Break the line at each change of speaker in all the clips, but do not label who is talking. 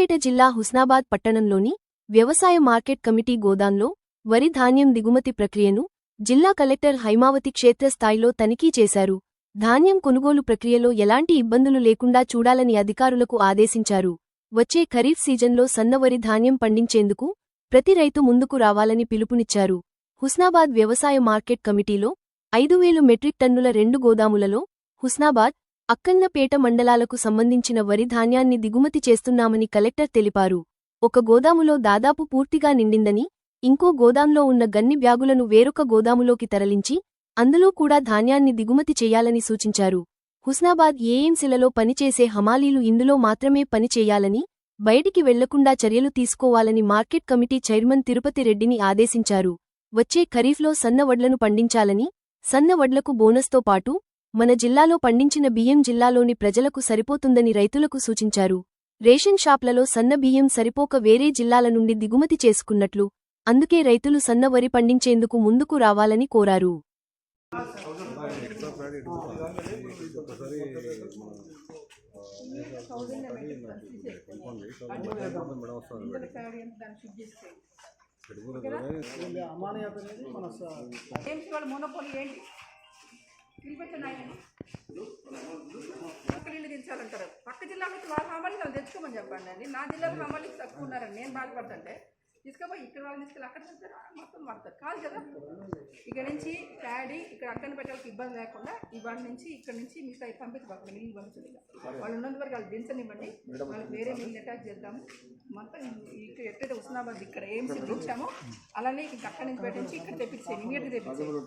సిద్దిపేట జిల్లా హుస్నాబాద్ పట్టణంలోని వ్యవసాయ మార్కెట్ కమిటీ గోదాంలో వరి ధాన్యం దిగుమతి ప్రక్రియను జిల్లా కలెక్టర్ హైమావతి క్షేత్రస్థాయిలో తనిఖీ చేశారు. ధాన్యం కొనుగోలు ప్రక్రియలో ఎలాంటి ఇబ్బందులు లేకుండా చూడాలని అధికారులకు ఆదేశించారు. వచ్చే ఖరీఫ్ సీజన్లో సన్నవరి ధాన్యం పండించేందుకు ప్రతి రైతు ముందుకు రావాలని పిలుపునిచ్చారు. హుస్నాబాద్ వ్యవసాయ మార్కెట్ కమిటీలో 5,000 మెట్రిక్ టన్నుల 2 గోదాములలో హుస్నాబాద్, అక్కన్నపేట మండలాలకు సంబంధించిన వరి ధాన్యాన్ని దిగుమతి చేస్తున్నామని కలెక్టర్ తెలిపారు. ఒక గోదాములో దాదాపు పూర్తిగా నిండిందని, ఇంకో గోదాంలో ఉన్న గన్ని బ్యాగులను వేరొక గోదాములోకి తరలించి అందులో కూడా ధాన్యాన్ని దిగుమతి చేయాలని సూచించారు. హుస్నాబాద్ ఏఎంసీలలో పనిచేసే హమాలీలు ఇందులో మాత్రమే పని చేయాలని, బయటికి వెళ్లకుండా చర్యలు తీసుకోవాలని మార్కెట్ కమిటీ చైర్మన్ తిరుపతి రెడ్డిని ఆదేశించారు. వచ్చే ఖరీఫ్లో సన్న వడ్లను పండించాలని, సన్న వడ్లకు బోనస్తో పాటు మన జిల్లాలో పండించిన బియ్యం జిల్లాలోని ప్రజలకు సరిపోతుందని రైతులకు సూచించారు. రేషన్ షాప్లలో సన్న బియ్యం సరిపోక వేరే జిల్లాల నుండి దిగుమతి చేసుకున్నట్లు, అందుకే రైతులు సన్న వరి పండించేందుకు ముందుకు రావాలని కోరారు.
నీళ్ళు దించాలంటారు. పక్క జిల్లా నుంచి వాళ్ళ హమాలి వాళ్ళు తెచ్చుకోమని చెప్పండి అండి. నా జిల్లాలో హమాలికి తక్కువ ఉన్నారని నేను బాధపడుతుంటే తీసుకుపోయి ఇక్కడ వాళ్ళు తీసుకెళ్ళి అక్కడ చెప్తారు, మొత్తం వాడతారు కాదు కదా. ఇక్కడ నుంచి ప్యాడీ ఇక్కడ అక్కన పెట్టడానికి ఇబ్బంది లేకుండా ఇవాళ నుంచి ఇక్కడ నుంచి మిగతా పంపించబోతుంది. మిల్లు పంపించలేదు వాళ్ళు ఉన్నంత వరకు వాళ్ళు దించనివ్వండి. వాళ్ళకి వేరే మిల్లు అటాచ్ చేద్దాము. మొత్తం ఇక్కడ ఎట్లయితే హుస్నాబాద్ ఇక్కడ ఏం ఇచ్చామో అలానే ఇంక అక్కడి నుంచి పెట్టించి ఇక్కడ తెప్పించేయండి, ఇమీడియట్గా తెప్పించేయండి.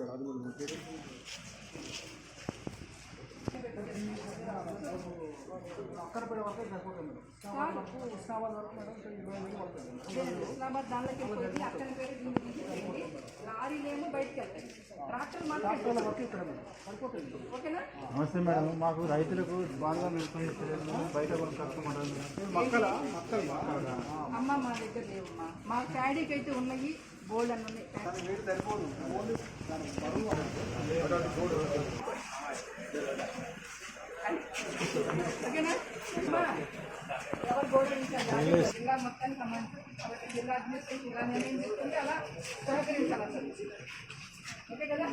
హుస్నాబాద్ దానిలోకి వెళ్ళిపోయి అక్కడి పేరు లారీలేమో బయటకు వెళ్తాయి, ట్రాక్టర్లు మాత్రం ఓకేనా.
నమస్తే మేడం, మాకు రైతులకు బాగా బయట
అమ్మ మా దగ్గర లేవమ్మా. మా ప్యాడీకి అయితే ఉన్నాయి, బోల్డ్ అని ఉన్నాయి. ఓకేనా ఎవరు బోర్డు జిల్లా మొత్తానికి సంబంధించి కాబట్టి జిల్లా అడ్మినిస్ట్రేషన్ ఇలా నిర్ణయం చేసుకుంటే అలా సహకరించాలి అసలు. ఓకే కదా,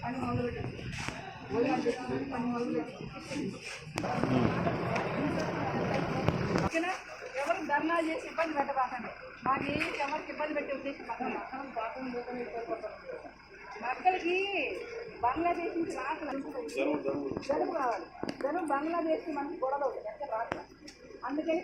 పని మొదలుపెట్టండి. పని మొదలుపెట్టి ఓకేనా. ఎవరు ధర్నా చేసి ఇబ్బంది పెట్టబాకండి. మాకు ఎవరికి ఇబ్బంది పెట్టే ఉద్దేశం మక్కలకి బంగ్లాదేశ్ నుంచి రావట్లేదు, జరుపు కావాలి. జరుపు బంగ్లాదేశ్కి మనకి గొడవ అవుతుంది, ఎక్కడ రావట్లేదు. అందుకని